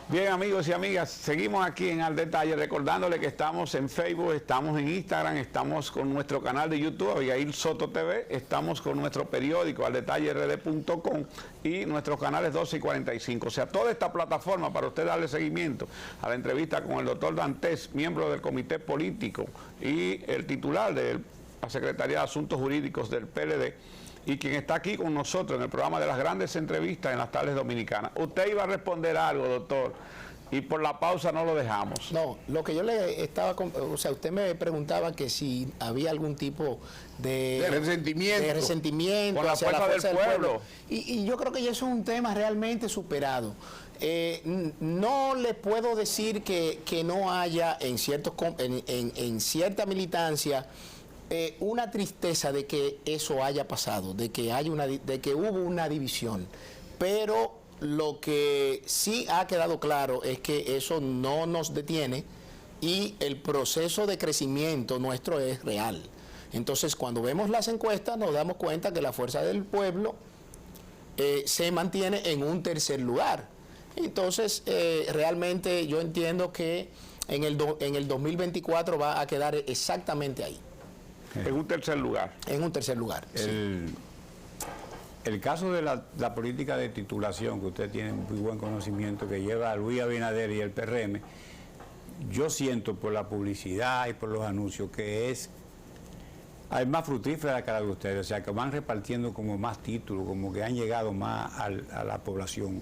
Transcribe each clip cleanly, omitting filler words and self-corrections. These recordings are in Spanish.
Bien, amigos y amigas, seguimos aquí en Al Detalle, recordándole que estamos en Facebook, estamos en Instagram, estamos con nuestro canal de YouTube, Abigail Soto TV, estamos con nuestro periódico aldetallerd.com y nuestros canales 12 y 45. O sea, toda esta plataforma para usted darle seguimiento a la entrevista con el doctor Dantes, miembro del Comité Político y el titular de la Secretaría de Asuntos Jurídicos del PLD, y quien está aquí con nosotros en el programa de las grandes entrevistas en las tardes dominicanas. Usted iba a responder algo, doctor, y por la pausa no lo dejamos. No, lo que yo le estaba... O sea, usted me preguntaba que si había algún tipo de resentimiento con la hacia fuerza del pueblo. Y yo creo que ya eso es un tema realmente superado. No le puedo decir que no haya en cierta militancia una tristeza de que eso haya pasado, de que hubo una división, pero lo que sí ha quedado claro es que eso no nos detiene y el proceso de crecimiento nuestro es real. Entonces, cuando vemos las encuestas nos damos cuenta que la fuerza del pueblo se mantiene en un tercer lugar. Entonces, realmente yo entiendo que en el 2024 va a quedar exactamente ahí. En un tercer lugar. En un tercer lugar. El caso de la política de titulación, que usted tiene muy buen conocimiento, que lleva a Luis Abinader y el PRM, yo siento por la publicidad y por los anuncios que es más fructífera que la de ustedes, o sea, que van repartiendo como más títulos, como que han llegado más a la población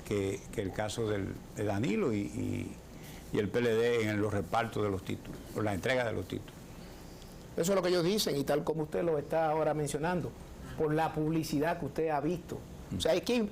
que el caso de Danilo y el PLD en los repartos de los títulos, o la entrega de los títulos. Eso es lo que ellos dicen, y tal como usted lo está ahora mencionando, por la publicidad que usted ha visto. O sea, es que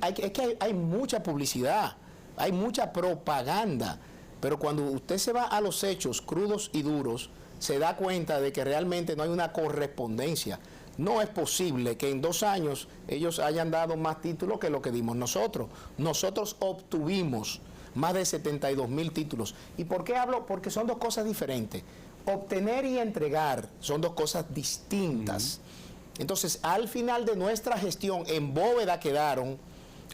hay mucha publicidad, hay mucha propaganda, pero cuando usted se va a los hechos crudos y duros, se da cuenta de que realmente no hay una correspondencia. No es posible que en 2 años ellos hayan dado más títulos que lo que dimos nosotros. Nosotros obtuvimos más de 72,000 títulos. ¿Y por qué hablo? Porque son dos cosas diferentes. Obtener y entregar son dos cosas distintas. Entonces, al final de nuestra gestión, en bóveda quedaron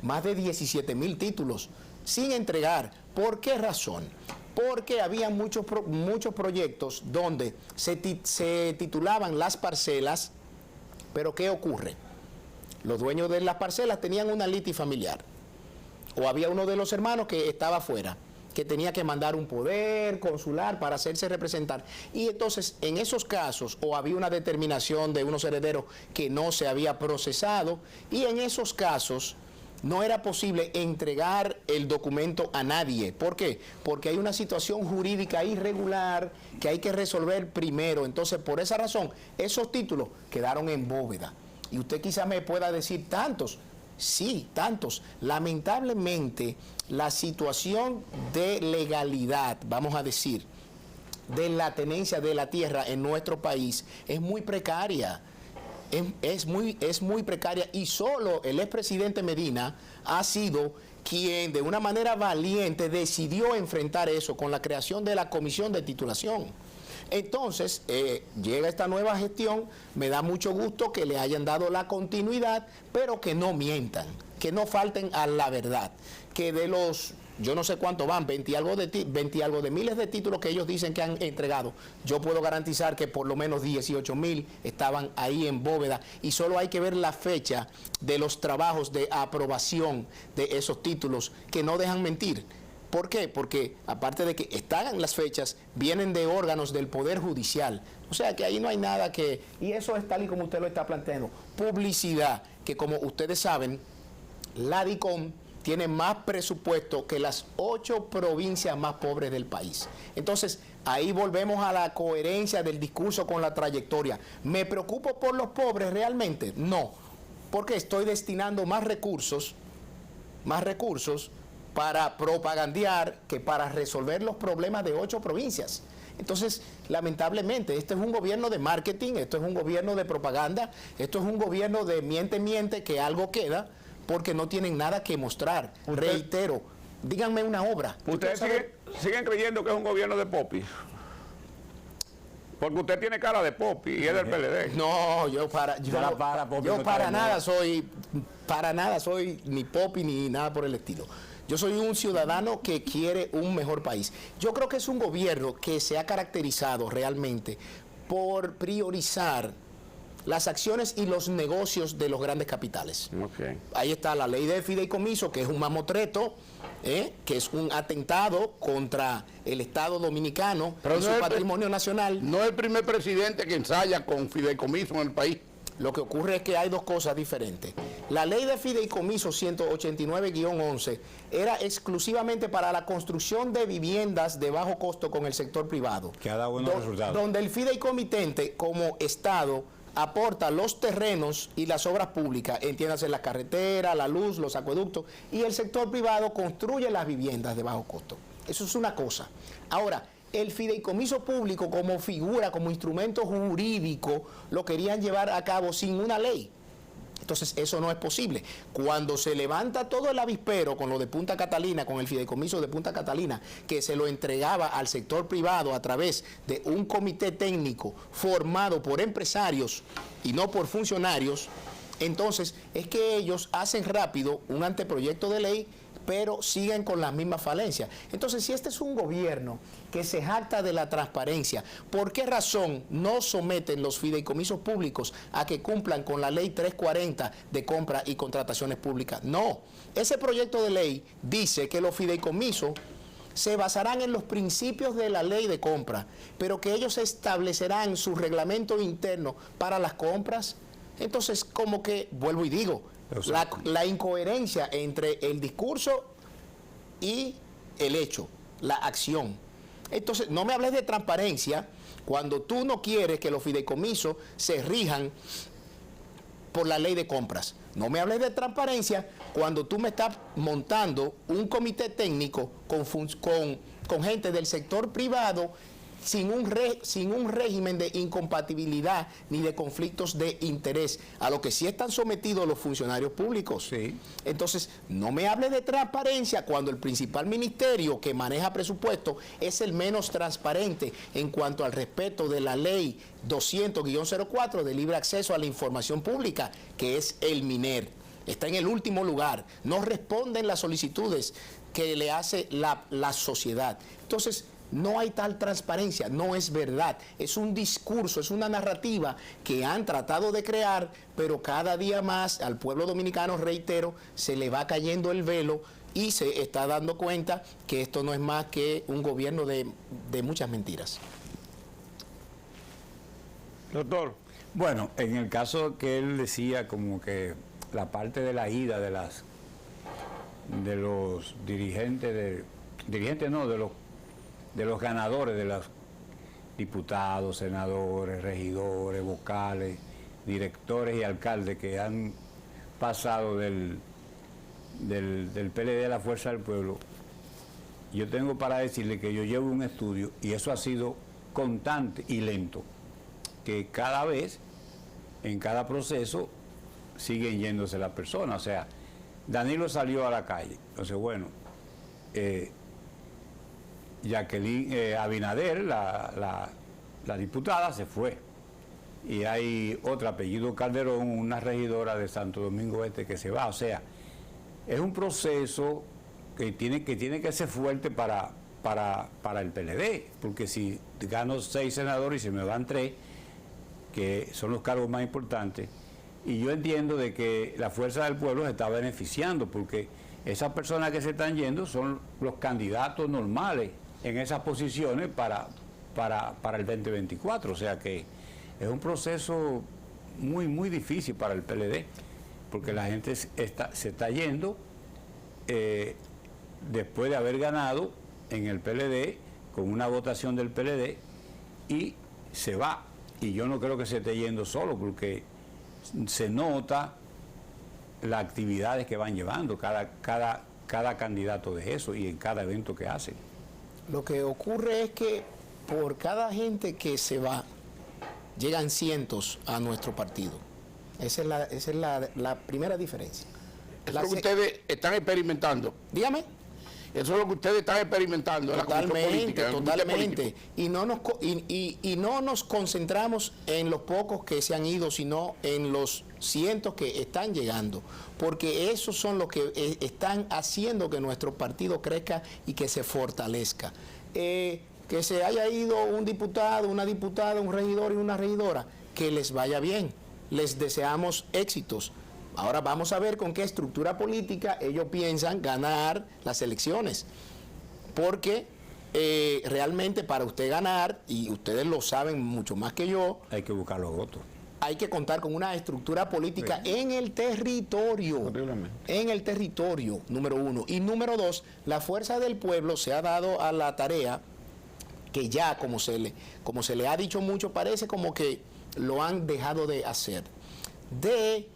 más de 17,000 títulos sin entregar. ¿Por qué razón? Porque había muchos proyectos donde se titulaban las parcelas, pero ¿qué ocurre? Los dueños de las parcelas tenían una litis familiar, o había uno de los hermanos que estaba afuera, que tenía que mandar un poder consular para hacerse representar. Y entonces, en esos casos, o había una determinación de unos herederos que no se había procesado, y en esos casos no era posible entregar el documento a nadie. ¿Por qué? Porque hay una situación jurídica irregular que hay que resolver primero. Entonces, por esa razón, esos títulos quedaron en bóveda. Y usted quizá me pueda decir tantos. Sí, tantos. Lamentablemente, la situación de legalidad, vamos a decir, de la tenencia de la tierra en nuestro país es muy precaria. Es muy precaria, y solo el expresidente Medina ha sido quien de una manera valiente decidió enfrentar eso con la creación de la comisión de titulación. Entonces, llega esta nueva gestión, me da mucho gusto que le hayan dado la continuidad, pero que no mientan, que no falten a la verdad, que de los, yo no sé cuánto van, 20 y algo de miles de títulos que ellos dicen que han entregado, yo puedo garantizar que por lo menos 18,000 estaban ahí en bóveda, y solo hay que ver la fecha de los trabajos de aprobación de esos títulos, que no dejan mentir. ¿Por qué? Porque aparte de que están las fechas, vienen de órganos del Poder Judicial. O sea que ahí no hay nada que... Y eso es tal y como usted lo está planteando. Publicidad, que como ustedes saben, la DICOM tiene más presupuesto que las 8 provincias más pobres del país. Entonces, ahí volvemos a la coherencia del discurso con la trayectoria. ¿Me preocupo por los pobres realmente? No, porque estoy destinando más recursos para propagandear que para resolver los problemas de 8 provincias. Entonces, lamentablemente, este es un gobierno de marketing, esto es un gobierno de propaganda, esto es un gobierno de miente, que algo queda, porque no tienen nada que mostrar. Reitero, díganme una obra. ¿Ustedes siguen creyendo que es un gobierno de popis? Porque usted tiene cara de popi y es del PLD. No, yo para nada soy ni popi ni nada por el estilo. Yo soy un ciudadano que quiere un mejor país. Yo creo que es un gobierno que se ha caracterizado realmente por priorizar las acciones y los negocios de los grandes capitales. Okay. Ahí está la ley de fideicomiso, que es un mamotreto, que es un atentado contra el Estado dominicano y su patrimonio nacional. No es el primer presidente que ensaya con fideicomiso en el país. Lo que ocurre es que hay dos cosas diferentes. La ley de fideicomiso 189-11 era exclusivamente para la construcción de viviendas de bajo costo con el sector privado. Que ha dado buenos resultados. Donde el fideicomitente, como Estado, aporta los terrenos y las obras públicas, entiéndase las carreteras, la luz, los acueductos, y el sector privado construye las viviendas de bajo costo. Eso es una cosa. Ahora, el fideicomiso público como figura, como instrumento jurídico, lo querían llevar a cabo sin una ley. Entonces, eso no es posible. Cuando se levanta todo el avispero con lo de Punta Catalina, con el fideicomiso de Punta Catalina, que se lo entregaba al sector privado a través de un comité técnico formado por empresarios y no por funcionarios, entonces es que ellos hacen rápido un anteproyecto de ley, pero siguen con las mismas falencias. Entonces, si este es un gobierno que se jacta de la transparencia, ¿por qué razón no someten los fideicomisos públicos a que cumplan con la ley 340 de compra y contrataciones públicas? No, ese proyecto de ley dice que los fideicomisos se basarán en los principios de la ley de compra, pero que ellos establecerán su reglamento interno para las compras. Entonces, como que, vuelvo y digo, la incoherencia entre el discurso y el hecho, la acción. Entonces, no me hables de transparencia cuando tú no quieres que los fideicomisos se rijan por la ley de compras. No me hables de transparencia cuando tú me estás montando un comité técnico con gente del sector privado sin un régimen de incompatibilidad ni de conflictos de interés, a lo que sí están sometidos los funcionarios públicos. Sí. Entonces, no me hable de transparencia cuando el principal ministerio que maneja presupuesto es el menos transparente en cuanto al respeto de la ley 200-04 de libre acceso a la información pública, que es el MINER. Está en el último lugar, no responden las solicitudes que le hace la sociedad. Entonces, no hay tal transparencia, no es verdad, es un discurso, es una narrativa que han tratado de crear, pero cada día más al pueblo dominicano, reitero, se le va cayendo el velo y se está dando cuenta que esto no es más que un gobierno de muchas mentiras. Doctor. Bueno, en el caso que él decía como que la parte de la ida de los dirigentes, de los ganadores, de los diputados, senadores, regidores, vocales, directores y alcaldes que han pasado del PLD a la Fuerza del Pueblo, yo tengo para decirle que yo llevo un estudio y eso ha sido constante y lento, que cada vez, en cada proceso, siguen yéndose las personas. O sea, Danilo salió a la calle, entonces bueno, Jacqueline Abinader, la diputada, se fue. Y hay otro apellido Calderón, una regidora de Santo Domingo Este que se va. O sea, es un proceso que tiene que ser fuerte para el PLD, porque si gano 6 senadores y se me van 3, que son los cargos más importantes, y yo entiendo de que la Fuerza del Pueblo se está beneficiando, porque esas personas que se están yendo son los candidatos normales en esas posiciones para el 2024, o sea que es un proceso muy, muy difícil para el PLD, porque la gente se está yendo después de haber ganado en el PLD, con una votación del PLD, y se va. Y yo no creo que se esté yendo solo, porque se nota las actividades que van llevando cada candidato de eso y en cada evento que hacen. Lo que ocurre es que por cada gente que se va, llegan cientos a nuestro partido. Esa es la primera diferencia. Eso es lo que ustedes están experimentando. Dígame. Eso es lo que ustedes están experimentando. Totalmente. Y no nos concentramos en los pocos que se han ido, sino en los cientos que están llegando, porque esos son los que están haciendo que nuestro partido crezca y que se fortalezca. Que se haya ido un diputado, una diputada, un regidor y una regidora, que les vaya bien, les deseamos éxitos. Ahora vamos a ver con qué estructura política ellos piensan ganar las elecciones, porque realmente para usted ganar, y ustedes lo saben mucho más que yo, Hay que buscar los votos. hay que contar con una estructura política en el territorio. En el territorio, número uno. Y número dos, la fuerza del pueblo se ha dado a la tarea que ya, como se le ha dicho mucho, parece como que lo han dejado de hacer, de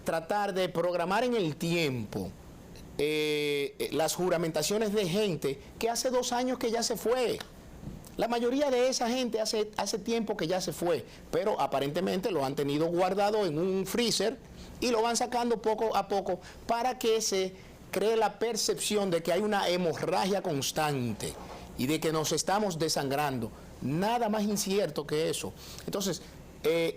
tratar de programar en el tiempo las juramentaciones de gente que hace 2 años que ya se fue. La mayoría de esa gente hace tiempo que ya se fue, pero aparentemente lo han tenido guardado en un freezer y lo van sacando poco a poco para que se cree la percepción de que hay una hemorragia constante y de que nos estamos desangrando. Nada más incierto que eso. Entonces,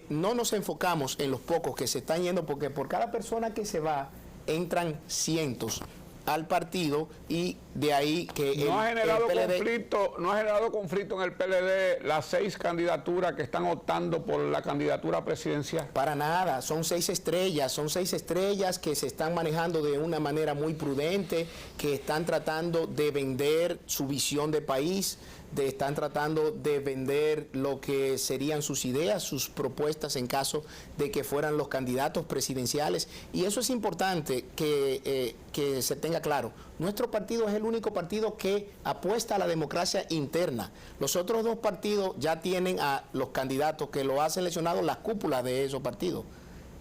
no nos enfocamos en los pocos que se están yendo, porque por cada persona que se va, entran cientos al partido, y de ahí que No ha generado el PLD, conflicto, no ha generado conflicto en el PLD las 6 candidaturas que están optando por la candidatura presidencial. para nada, son 6 estrellas que se están manejando de una manera muy prudente, que están tratando de vender su visión de país, están tratando de vender lo que serían sus ideas, sus propuestas en caso de que fueran los candidatos presidenciales. Y eso es importante que se tenga claro. Nuestro partido es el único partido que apuesta a la democracia interna. Los otros 2 partidos ya tienen a los candidatos que lo ha seleccionado las cúpulas de esos partidos.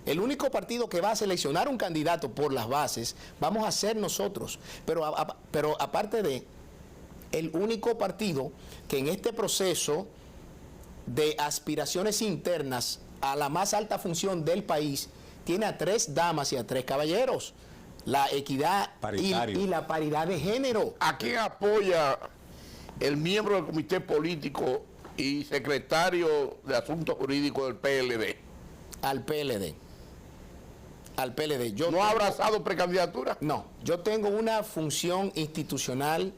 El único partido que va a seleccionar un candidato por las bases vamos a ser nosotros. Pero aparte de el único partido que en este proceso de aspiraciones internas a la más alta función del país tiene a 3 damas y a 3 caballeros. La equidad y la paridad de género. ¿A quién apoya el miembro del comité político y secretario de Asuntos Jurídicos del PLD? Al PLD. Al PLD. ¿No ha abrazado precandidatura? No, yo tengo una función institucional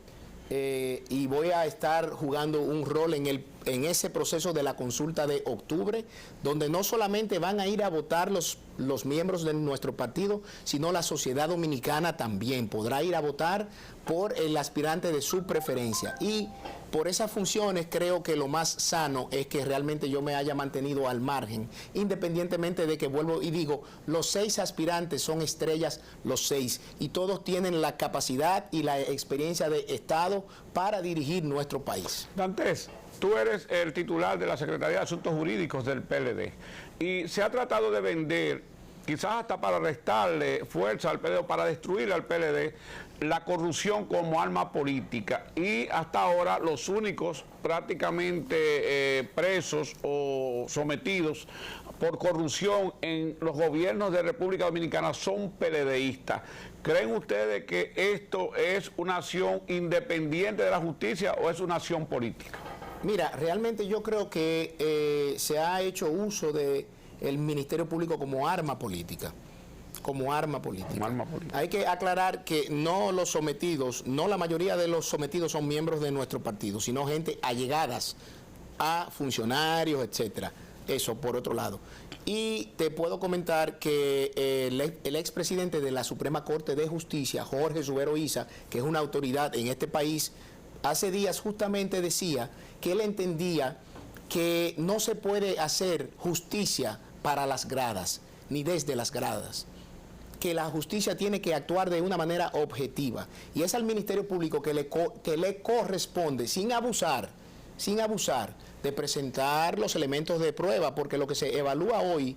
y voy a estar jugando un rol en ese proceso de la consulta de octubre, donde no solamente van a ir a votar los miembros de nuestro partido, sino la sociedad dominicana también podrá ir a votar por el aspirante de su preferencia. Y por esas funciones creo que lo más sano es que realmente yo me haya mantenido al margen, independientemente de que, vuelvo y digo, los 6 aspirantes son estrellas, los 6, y todos tienen la capacidad y la experiencia de Estado para dirigir nuestro país. Dantes, tú eres el titular de la Secretaría de Asuntos Jurídicos del PLD y se ha tratado de vender, quizás hasta para restarle fuerza al PLD o para destruir al PLD, la corrupción como arma política, y hasta ahora los únicos prácticamente presos o sometidos por corrupción en los gobiernos de República Dominicana son PLDistas. ¿Creen ustedes que esto es una acción independiente de la justicia o es una acción política? Mira, realmente yo creo que se ha hecho uso del Ministerio Público como arma política. Como arma política. Hay que aclarar que no los sometidos, no la mayoría de los sometidos son miembros de nuestro partido, sino gente allegadas a funcionarios, etcétera. Eso por otro lado. Y te puedo comentar que el expresidente de la Suprema Corte de Justicia, Jorge Subero Isa, que es una autoridad en este país, hace días justamente decía que él entendía que no se puede hacer justicia para las gradas, ni desde las gradas, que la justicia tiene que actuar de una manera objetiva, y es al Ministerio Público que le corresponde, sin abusar, de presentar los elementos de prueba, porque lo que se evalúa hoy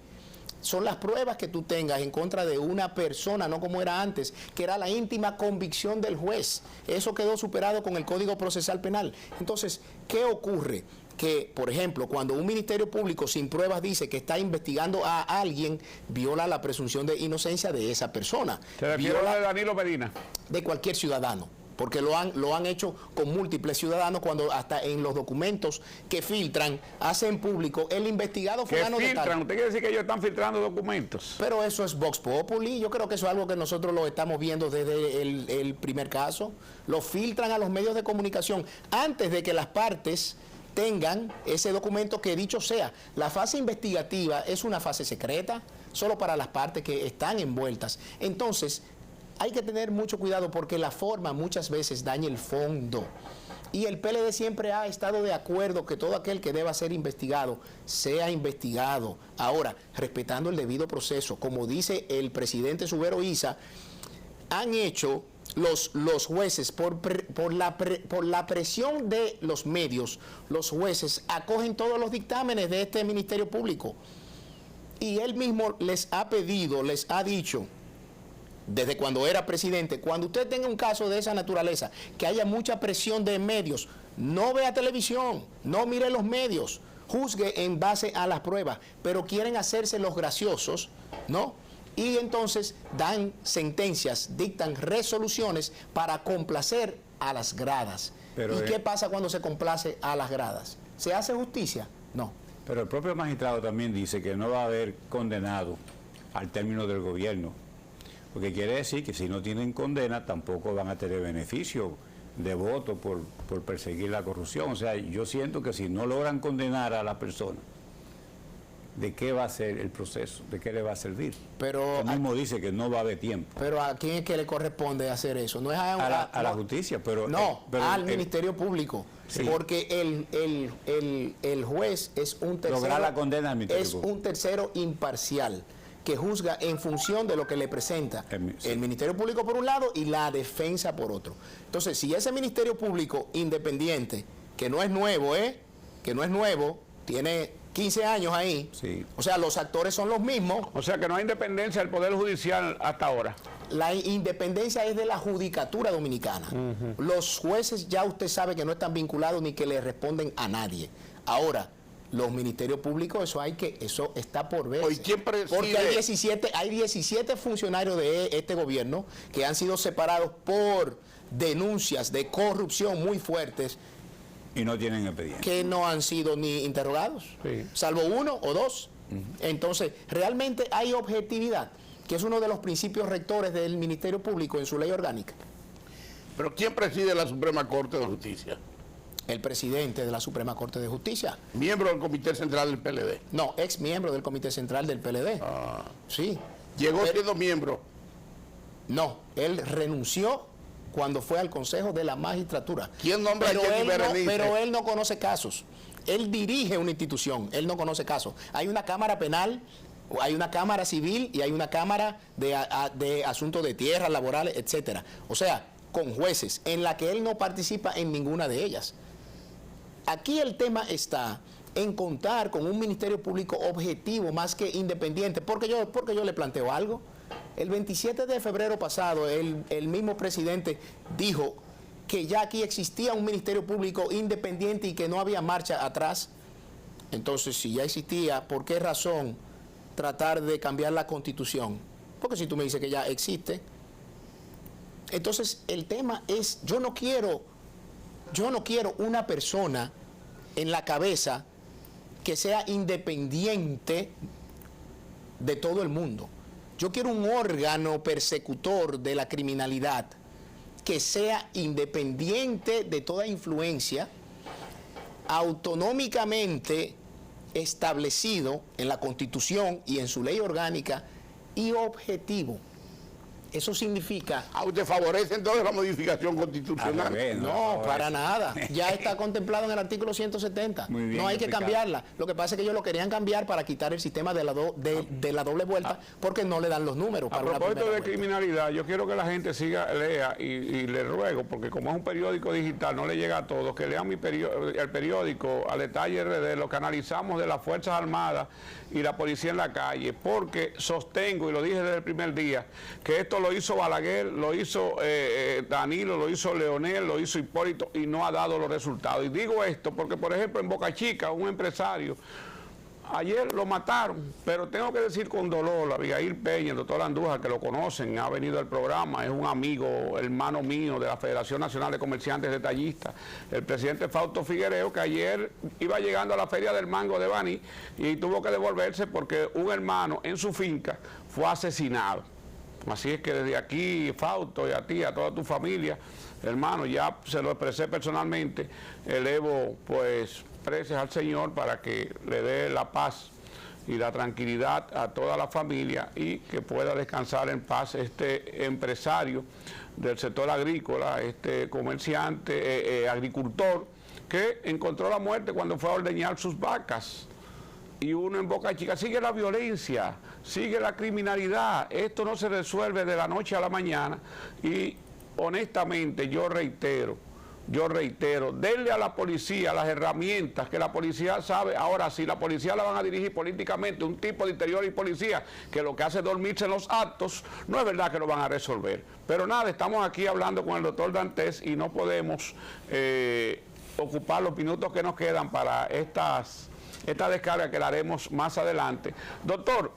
son las pruebas que tú tengas en contra de una persona, no como era antes, que era la íntima convicción del juez. Eso quedó superado con el Código Procesal Penal. Entonces, ¿qué ocurre? Que, por ejemplo, cuando un Ministerio Público sin pruebas dice que está investigando a alguien, viola la presunción de inocencia de esa persona. ¿Se refiere a la de Danilo Medina? De cualquier ciudadano. porque lo han hecho con múltiples ciudadanos cuando hasta en los documentos que filtran hacen público el investigado ¿Qué fulano de tal. filtran? ¿Usted quiere decir que ellos están filtrando documentos? Pero eso es Vox Populi, yo creo que eso es algo que nosotros lo estamos viendo desde el primer caso. Lo filtran a los medios de comunicación antes de que las partes tengan ese documento, que dicho sea, la fase investigativa es una fase secreta, solo para las partes que están envueltas. Entonces, hay que tener mucho cuidado porque la forma muchas veces daña el fondo. Y el PLD siempre ha estado de acuerdo que todo aquel que deba ser investigado sea investigado. Ahora, respetando el debido proceso, como dice el presidente Subero Isa, han hecho los jueces, por la presión de los medios, los jueces acogen todos los dictámenes de este Ministerio Público. Y él mismo les ha pedido, les ha dicho, desde cuando era presidente, cuando usted tenga un caso de esa naturaleza, que haya mucha presión de medios, no vea televisión, no mire los medios, juzgue en base a las pruebas, pero quieren hacerse los graciosos, ¿no? Y entonces dan sentencias, dictan resoluciones para complacer a las gradas. Pero ¿Y qué pasa cuando se complace a las gradas? ¿Se hace justicia? No. Pero el propio magistrado también dice que no va a haber condenado al término del gobierno, porque quiere decir que si no tienen condena tampoco van a tener beneficio de voto por perseguir la corrupción. O sea, yo siento que si no logran condenar a la persona, ¿de qué va a ser el proceso? ¿De qué le va a servir? Pero él mismo dice que no va a haber tiempo. Pero ¿a quién es que le corresponde hacer eso? No es a la justicia, pero... No, al Ministerio Público. Sí. Porque el juez es un tercero... Lograr la condena al Ministerio es Público. un tercero imparcial que juzga en función de lo que le presenta el Ministerio Público por un lado y la defensa por otro. Entonces, si ese Ministerio Público independiente, que no es nuevo, que no es nuevo, tiene 15 años ahí, sí. O sea, los actores son los mismos. O sea que no hay independencia del Poder Judicial hasta ahora. La independencia es de la judicatura dominicana. Los jueces ya usted sabe que no están vinculados ni que le responden a nadie. Ahora, los ministerios públicos, eso está por verse. Hoy, ¿quién preside? Porque hay 17 funcionarios de este gobierno que han sido separados por denuncias de corrupción muy fuertes, Y no tienen expediente. que no han sido ni interrogados, Sí. salvo uno o dos. Entonces, realmente hay objetividad, que es uno de los principios rectores del Ministerio Público en su ley orgánica. Pero ¿quién preside la Suprema Corte de Justicia? El presidente de la Suprema Corte de Justicia. Miembro del Comité Central del PLD. No, ex miembro del Comité Central del PLD. Sí. Llegó Pero- siendo miembro. No, él renunció cuando fue al Consejo de la Magistratura. ¿Quién nombra pero a Jenny él, Berenice? pero él no conoce casos. Él dirige una institución, él no conoce casos. Hay una Cámara Penal, hay una Cámara Civil y hay una Cámara de Asuntos de Tierras, Laborales, etcétera. O sea, con jueces, en la que él no participa en ninguna de ellas. Aquí el tema está en contar con un Ministerio Público objetivo más que independiente, porque yo le planteo algo. El 27 de febrero pasado, el mismo presidente dijo que ya aquí existía un Ministerio Público independiente y que no había marcha atrás. Entonces, si ya existía, ¿por qué razón tratar de cambiar la Constitución? Porque si tú me dices que ya existe. Entonces, el tema es, yo no quiero una persona en la cabeza que sea independiente de todo el mundo. Yo quiero un órgano persecutor de la criminalidad que sea independiente de toda influencia, autonómicamente establecido en la Constitución y en su ley orgánica y objetivo. Eso significa... ¿A usted favorece entonces la modificación Al constitucional? revés, No, para nada. Ya está contemplado en el artículo 170. Muy bien No hay que explicado. cambiarla. Lo que pasa es que ellos lo querían cambiar para quitar el sistema de la doble vuelta, porque no le dan los números A para una propósito primera de vuelta. criminalidad, yo quiero que la gente lea y le ruego, porque como es un periódico digital, no le llega a todos, que lean el periódico Al Detalle RD, lo que analizamos de las Fuerzas Armadas y la policía en la calle, porque sostengo, y lo dije desde el primer día, que esto lo hizo Balaguer, lo hizo Danilo, lo hizo Leonel, lo hizo Hipólito y no ha dado los resultados. Y digo esto porque, por ejemplo, en Boca Chica, un empresario ayer lo mataron, pero tengo que decir con dolor, Abigail Peña, el doctor Andújar, que lo conocen, ha venido al programa, es un amigo, hermano mío de la Federación Nacional de Comerciantes Detallistas, el presidente Fausto Figuereo, que ayer iba llegando a la Feria del Mango de Baní y tuvo que devolverse porque un hermano en su finca fue asesinado. Así es que desde aquí, Fausto, y a ti, a toda tu familia, hermano, ya se lo expresé personalmente, elevo pues preces al Señor para que le dé la paz y la tranquilidad a toda la familia y que pueda descansar en paz este empresario del sector agrícola, este comerciante, agricultor, que encontró la muerte cuando fue a ordeñar sus vacas. Y uno en Boca Chica, sigue la violencia, sigue la criminalidad, esto no se resuelve de la noche a la mañana y honestamente yo reitero, denle a la policía las herramientas que la policía sabe. Ahora, si la policía la van a dirigir políticamente, un tipo de interior y policía que lo que hace es dormirse en los actos, no es verdad que lo van a resolver. Pero nada, estamos aquí hablando con el doctor Dantes y no podemos ocupar los minutos que nos quedan para esta descarga que la haremos más adelante. Doctor,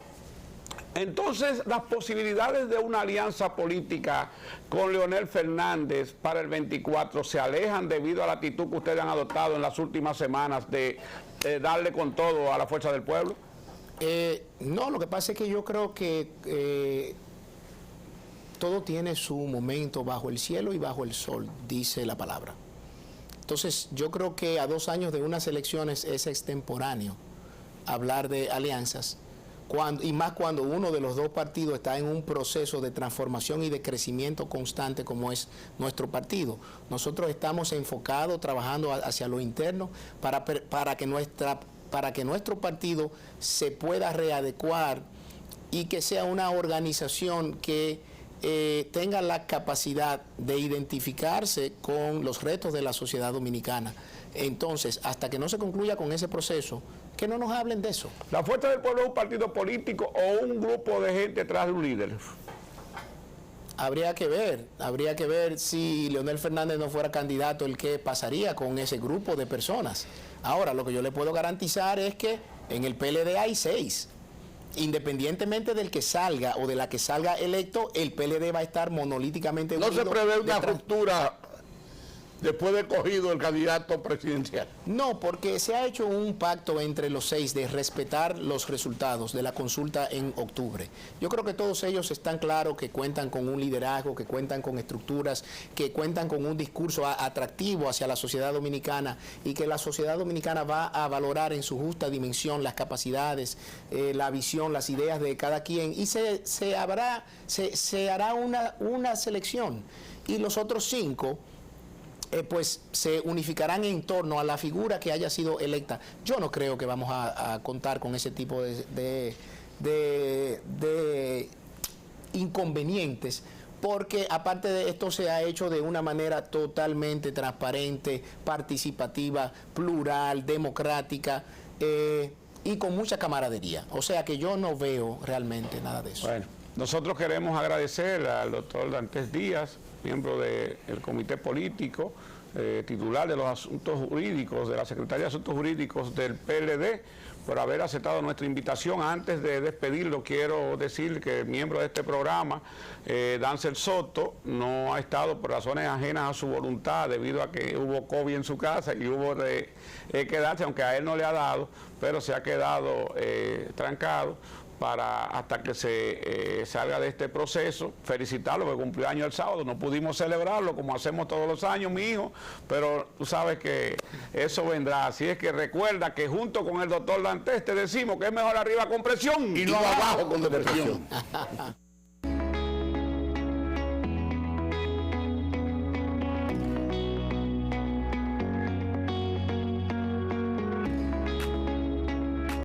entonces las posibilidades de una alianza política con Leonel Fernández para el 24 se alejan debido a la actitud que ustedes han adoptado en las últimas semanas de darle con todo a la fuerza del pueblo. No, lo que pasa es que yo creo que todo tiene su momento bajo el cielo y bajo el sol, dice la palabra. Entonces, yo creo que a 2 años de unas elecciones es extemporáneo hablar de alianzas, y más cuando uno de los dos partidos está en un proceso de transformación y de crecimiento constante como es nuestro partido. Nosotros estamos enfocados, trabajando hacia lo interno para que nuestro partido se pueda readecuar y que sea una organización que tenga la capacidad de identificarse con los retos de la sociedad dominicana. Entonces, hasta que no se concluya con ese proceso, que no nos hablen de eso. ¿La Fuerza del Pueblo es un partido político o un grupo de gente detrás de un líder? Habría que ver si Leonel Fernández no fuera candidato, el que pasaría con ese grupo de personas. Ahora, lo que yo le puedo garantizar es que en el PLD hay 6. Independientemente del que salga o de la que salga electo, el PLD va a estar monolíticamente unido. ¿No se prevé una ruptura después de cogido el candidato presidencial? No, porque se ha hecho un pacto entre los 6 de respetar los resultados de la consulta en octubre. Yo creo que todos ellos están claros que cuentan con un liderazgo, que cuentan con estructuras, que cuentan con un discurso atractivo hacia la sociedad dominicana y que la sociedad dominicana va a valorar en su justa dimensión las capacidades, la visión, las ideas de cada quien y se hará una selección. Y los otros 5 pues se unificarán en torno a la figura que haya sido electa. Yo no creo que vamos a contar con ese tipo de inconvenientes, porque aparte de esto se ha hecho de una manera totalmente transparente, participativa, plural, democrática y con mucha camaradería. O sea que yo no veo realmente nada de eso. Bueno, nosotros queremos agradecer al doctor Dantes Díaz, miembro del Comité Político, titular de los Asuntos Jurídicos, de la Secretaría de Asuntos Jurídicos del PLD, por haber aceptado nuestra invitación. Antes de despedirlo, quiero decir que el miembro de este programa, Dancel Soto, no ha estado por razones ajenas a su voluntad, debido a que hubo COVID en su casa y hubo de quedarse, aunque a él no le ha dado, pero se ha quedado trancado hasta que se salga de este proceso. Felicitarlo, porque cumplió años el sábado, no pudimos celebrarlo como hacemos todos los años, mi hijo, pero tú sabes que eso vendrá. Así es que recuerda que junto con el doctor Dantes te decimos que es mejor arriba con presión y no abajo con depresión.